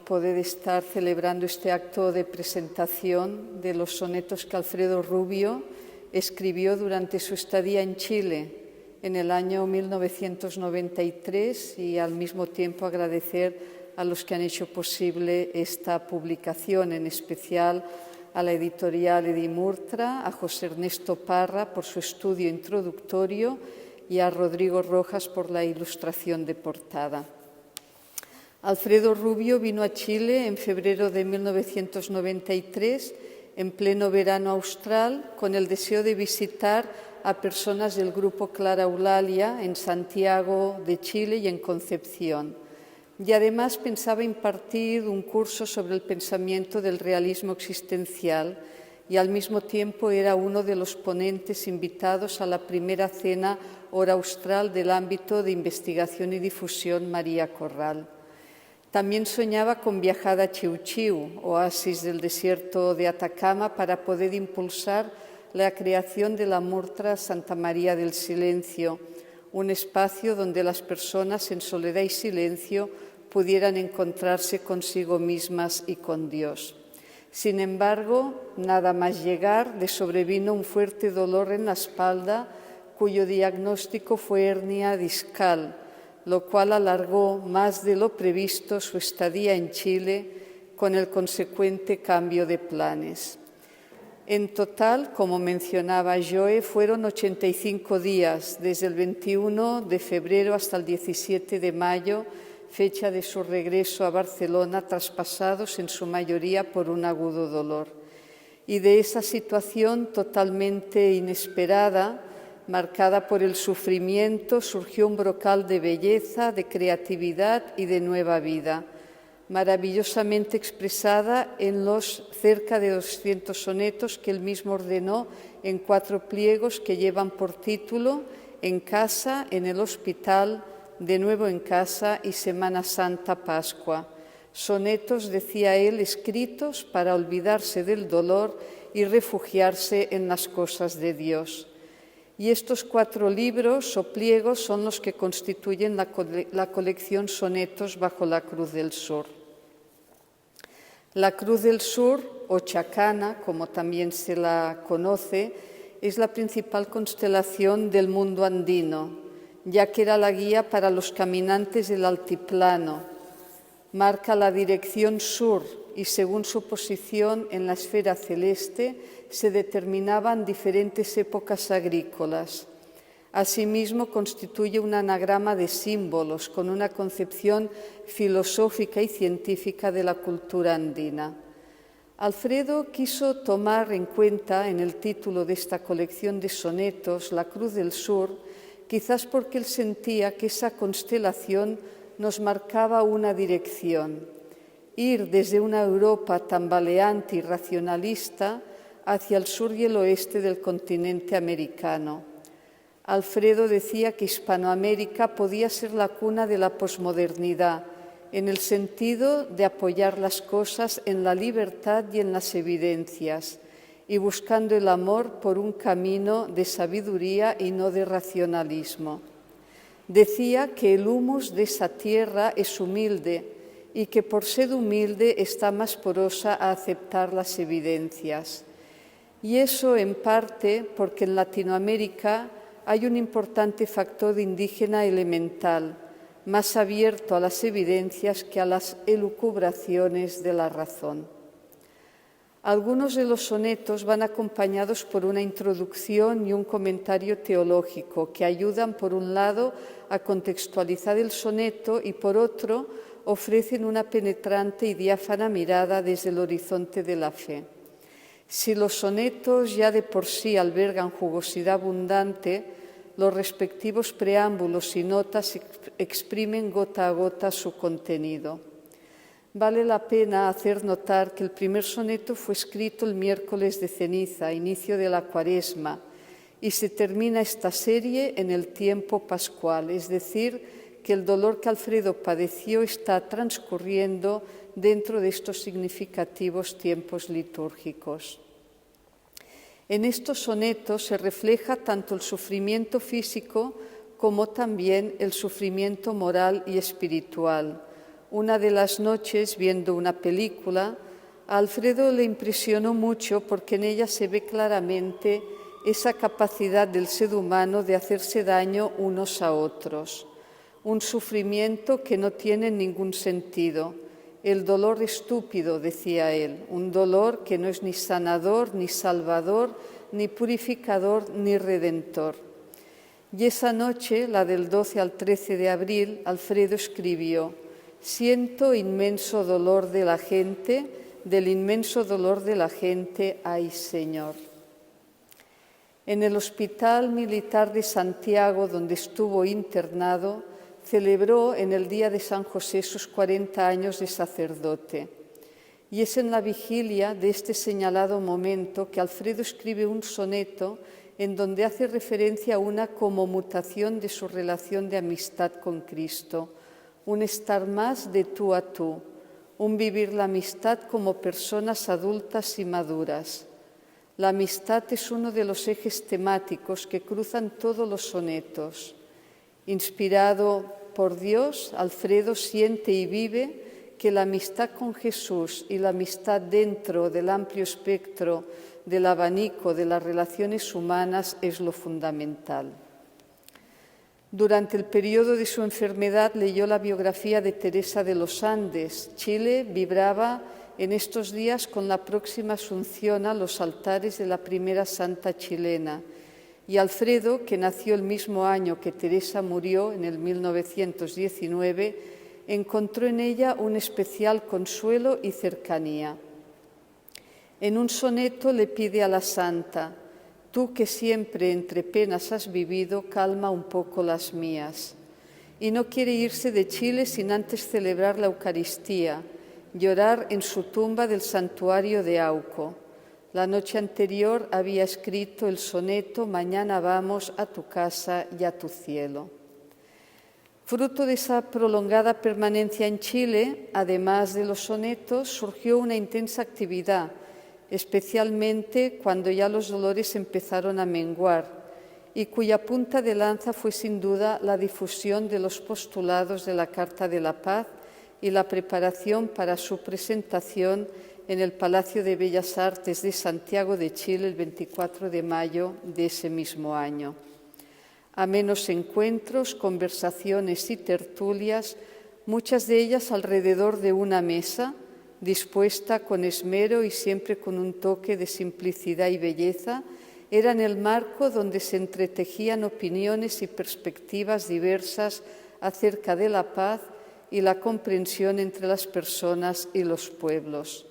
poder estar celebrando este acto de presentación de los sonetos que Alfredo Rubio escribió durante su estadía en Chile en el año 1993 y al mismo tiempo agradecer a los que han hecho posible esta publicación, en especial a la editorial Edimurtra, a José Ernesto Parra por su estudio introductorio y a Rodrigo Rojas por la ilustración de portada. Alfredo Rubio vino a Chile en febrero de 1993, en pleno verano austral, con el deseo de visitar a personas del grupo Clara Eulalia en Santiago de Chile y en Concepción. Y además pensaba impartir un curso sobre el pensamiento del realismo existencial y al mismo tiempo era uno de los ponentes invitados a la primera cena Hora Austral del ámbito de investigación y difusión María Corral. También soñaba con viajar a Chiu Chiu, oasis del desierto de Atacama, para poder impulsar la creación de la Murtra Santa María del Silencio, un espacio donde las personas en soledad y silencio pudieran encontrarse consigo mismas y con Dios. Sin embargo, nada más llegar, le sobrevino un fuerte dolor en la espalda, cuyo diagnóstico fue hernia discal, lo cual alargó más de lo previsto su estadía en Chile, con el consecuente cambio de planes. En total, como mencionaba Joe, fueron 85 días, desde el 21 de febrero hasta el 17 de mayo, fecha de su regreso a Barcelona, traspasados en su mayoría por un agudo dolor. Y de esa situación totalmente inesperada, marcada por el sufrimiento, surgió un brocal de belleza, de creatividad y de nueva vida, maravillosamente expresada en los cerca de 200 sonetos que él mismo ordenó en 4 pliegos que llevan por título En casa, en el hospital, de nuevo en casa y Semana Santa, Pascua. Sonetos, decía él, escritos para olvidarse del dolor y refugiarse en las cosas de Dios. Y estos 4 libros o pliegos son los que constituyen la colección Sonetos bajo la Cruz del Sur. La Cruz del Sur, o Chacana, como también se la conoce, es la principal constelación del mundo andino, ya que era la guía para los caminantes del altiplano. Marca la dirección sur y, según su posición en la esfera celeste, se determinaban diferentes épocas agrícolas. Asimismo, constituye un anagrama de símbolos con una concepción filosófica y científica de la cultura andina. Alfredo quiso tomar en cuenta en el título de esta colección de sonetos la Cruz del Sur, quizás porque él sentía que esa constelación nos marcaba una dirección, ir desde una Europa tambaleante y racionalista hacia el sur y el oeste del continente americano. Alfredo decía que Hispanoamérica podía ser la cuna de la posmodernidad, en el sentido de apoyar las cosas en la libertad y en las evidencias, y buscando el amor por un camino de sabiduría y no de racionalismo. Decía que el humus de esa tierra es humilde y que por ser humilde está más porosa a aceptar las evidencias. Y eso en parte porque en Latinoamérica hay un importante factor indígena elemental, más abierto a las evidencias que a las elucubraciones de la razón. Algunos de los sonetos van acompañados por una introducción y un comentario teológico que ayudan, por un lado, a contextualizar el soneto y, por otro, ofrecen una penetrante y diáfana mirada desde el horizonte de la fe. Si los sonetos ya de por sí albergan jugosidad abundante, los respectivos preámbulos y notas exprimen gota a gota su contenido. Vale la pena hacer notar que el primer soneto fue escrito el miércoles de ceniza, inicio de la Cuaresma, y se termina esta serie en el tiempo pascual, es decir, que el dolor que Alfredo padeció está transcurriendo dentro de estos significativos tiempos litúrgicos. En estos sonetos se refleja tanto el sufrimiento físico como también el sufrimiento moral y espiritual, Una de las noches, viendo una película, a Alfredo le impresionó mucho porque en ella se ve claramente esa capacidad del ser humano de hacerse daño unos a otros. Un sufrimiento que no tiene ningún sentido. El dolor estúpido, decía él, un dolor que no es ni sanador, ni salvador, ni purificador, ni redentor. Y esa noche, la del 12 al 13 de abril, Alfredo escribió: «Siento inmenso dolor de la gente, del inmenso dolor de la gente, ay Señor». En el Hospital Militar de Santiago, donde estuvo internado, celebró en el día de San José sus 40 años de sacerdote. Y es en la vigilia de este señalado momento que Alfredo escribe un soneto en donde hace referencia a una como mutación de su relación de amistad con Cristo, un estar más de tú a tú, un vivir la amistad como personas adultas y maduras. La amistad es uno de los ejes temáticos que cruzan todos los sonetos. Inspirado por Dios, Alfredo siente y vive que la amistad con Jesús y la amistad dentro del amplio espectro del abanico de las relaciones humanas es lo fundamental. Durante el periodo de su enfermedad leyó la biografía de Teresa de los Andes. Chile vibraba en estos días con la próxima asunción a los altares de la primera santa chilena. Y Alfredo, que nació el mismo año que Teresa murió, en el 1919, encontró en ella un especial consuelo y cercanía. En un soneto le pide a la santa: «Tú que siempre entre penas has vivido, calma un poco las mías». Y no quiere irse de Chile sin antes celebrar la Eucaristía, llorar en su tumba del santuario de Auco. La noche anterior había escrito el soneto «Mañana vamos a tu casa y a tu cielo». Fruto de esa prolongada permanencia en Chile, además de los sonetos, surgió una intensa actividad, especialmente cuando ya los dolores empezaron a menguar, y cuya punta de lanza fue sin duda la difusión de los postulados de la Carta de la Paz y la preparación para su presentación en el Palacio de Bellas Artes de Santiago de Chile el 24 de mayo de ese mismo año. Amenos encuentros, conversaciones y tertulias, muchas de ellas alrededor de una mesa, dispuesta con esmero y siempre con un toque de simplicidad y belleza, eran el marco donde se entretejían opiniones y perspectivas diversas acerca de la paz y la comprensión entre las personas y los pueblos.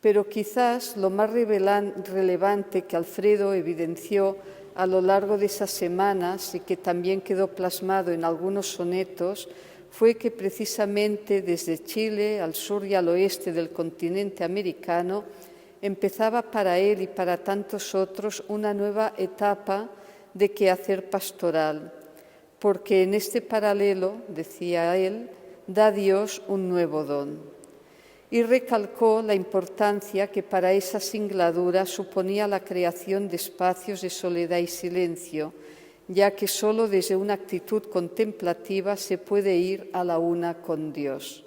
Pero quizás lo más relevante que Alfredo evidenció a lo largo de esas semanas y que también quedó plasmado en algunos sonetos fue que precisamente desde Chile al sur y al oeste del continente americano empezaba para él y para tantos otros una nueva etapa de quehacer pastoral, porque en este paralelo, decía él, da Dios un nuevo don. Y recalcó la importancia que para esa singladura suponía la creación de espacios de soledad y silencio, ya que solo desde una actitud contemplativa se puede ir a la una con Dios.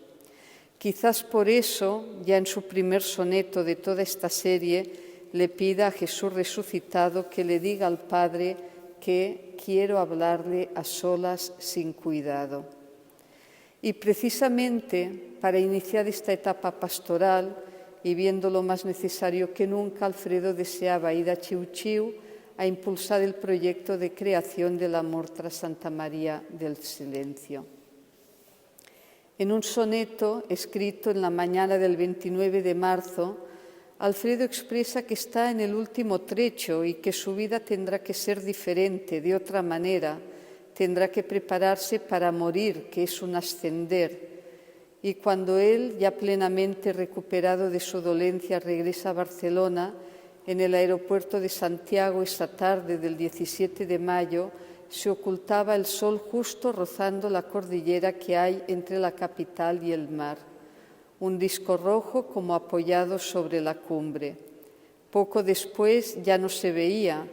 Quizás por eso, ya en su primer soneto de toda esta serie, le pida a Jesús resucitado que le diga al Padre que quiero hablarle a solas sin cuidado. Y precisamente para iniciar esta etapa pastoral, y viendo lo más necesario que nunca, Alfredo deseaba ir a Chiu Chiu a impulsar el proyecto de creación de la Mostra Santa María del Silencio. En un soneto escrito en la mañana del 29 de marzo, Alfredo expresa que está en el último trecho y que su vida tendrá que ser diferente, de otra manera. Tendrá que prepararse para morir, que es un ascender. Y cuando él, ya plenamente recuperado de su dolencia, regresa a Barcelona, en el aeropuerto de Santiago esa tarde del 17 de mayo, se ocultaba el sol justo rozando la cordillera que hay entre la capital y el mar. Un disco rojo como apoyado sobre la cumbre. Poco después ya no se veía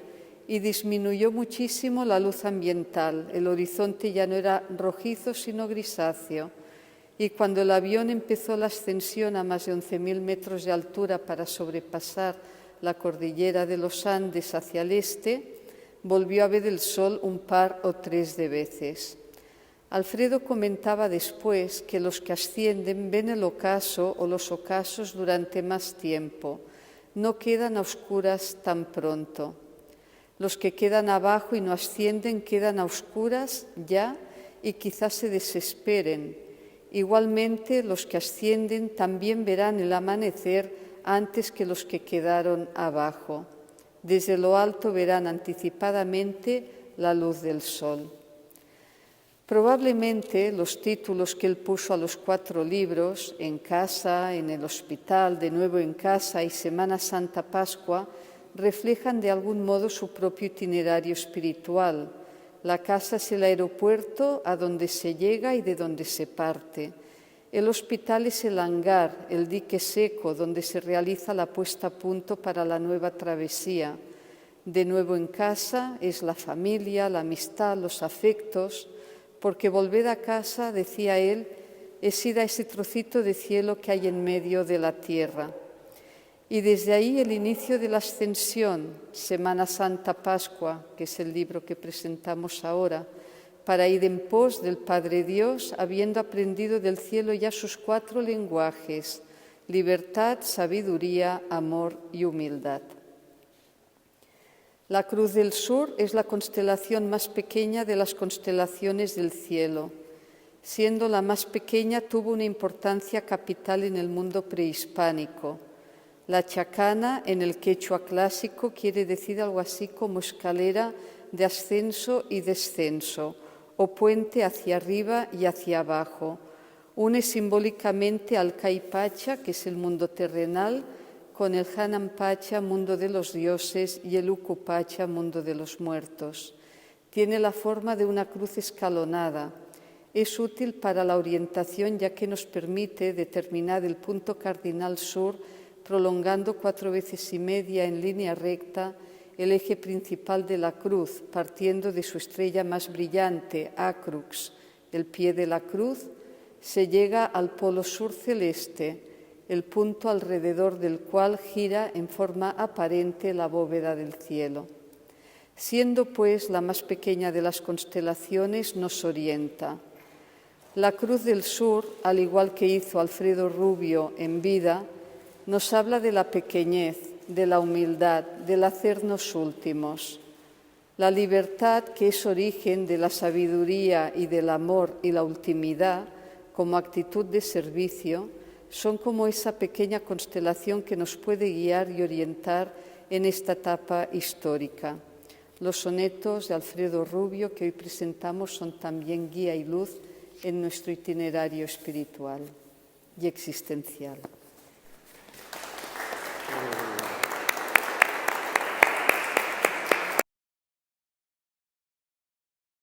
y disminuyó muchísimo la luz ambiental. El horizonte ya no era rojizo sino grisáceo y cuando el avión empezó la ascensión a más de 11.000 metros de altura para sobrepasar la cordillera de los Andes hacia el este, volvió a ver el sol un par o tres de veces. Alfredo comentaba después que los que ascienden ven el ocaso o los ocasos durante más tiempo, no quedan a oscuras tan pronto. Los que quedan abajo y no ascienden quedan a oscuras ya y quizás se desesperen. Igualmente, los que ascienden también verán el amanecer antes que los que quedaron abajo. Desde lo alto verán anticipadamente la luz del sol. Probablemente los títulos que él puso a los 4 libros, En casa, en el hospital, De nuevo en casa y Semana Santa Pascua, reflejan de algún modo su propio itinerario espiritual. La casa es el aeropuerto a donde se llega y de donde se parte. El hospital es el hangar, el dique seco, donde se realiza la puesta a punto para la nueva travesía. De nuevo en casa es la familia, la amistad, los afectos, porque volver a casa, decía él, es ir a ese trocito de cielo que hay en medio de la tierra. Y desde ahí el inicio de la ascensión, Semana Santa Pascua, que es el libro que presentamos ahora, para ir en pos del Padre Dios, habiendo aprendido del cielo ya sus 4 lenguajes: libertad, sabiduría, amor y humildad. La Cruz del Sur es la constelación más pequeña de las constelaciones del cielo. Siendo la más pequeña, tuvo una importancia capital en el mundo prehispánico. La chacana, en el quechua clásico, quiere decir algo así como escalera de ascenso y descenso, o puente hacia arriba y hacia abajo. Une simbólicamente al Caipacha, que es el mundo terrenal, con el Hanampacha, mundo de los dioses, y el Ucupacha, mundo de los muertos. Tiene la forma de una cruz escalonada. Es útil para la orientación ya que nos permite determinar el punto cardinal sur, prolongando 4 veces y media en línea recta el eje principal de la cruz, partiendo de su estrella más brillante, Acrux, el pie de la cruz, se llega al polo sur celeste, el punto alrededor del cual gira en forma aparente la bóveda del cielo. Siendo, pues, la más pequeña de las constelaciones, nos orienta. La Cruz del Sur, al igual que hizo Alfredo Rubio en vida, nos habla de la pequeñez, de la humildad, del hacernos últimos. La libertad, que es origen de la sabiduría y del amor y la ultimidad, como actitud de servicio, son como esa pequeña constelación que nos puede guiar y orientar en esta etapa histórica. Los sonetos de Alfredo Rubio que hoy presentamos son también guía y luz en nuestro itinerario espiritual y existencial.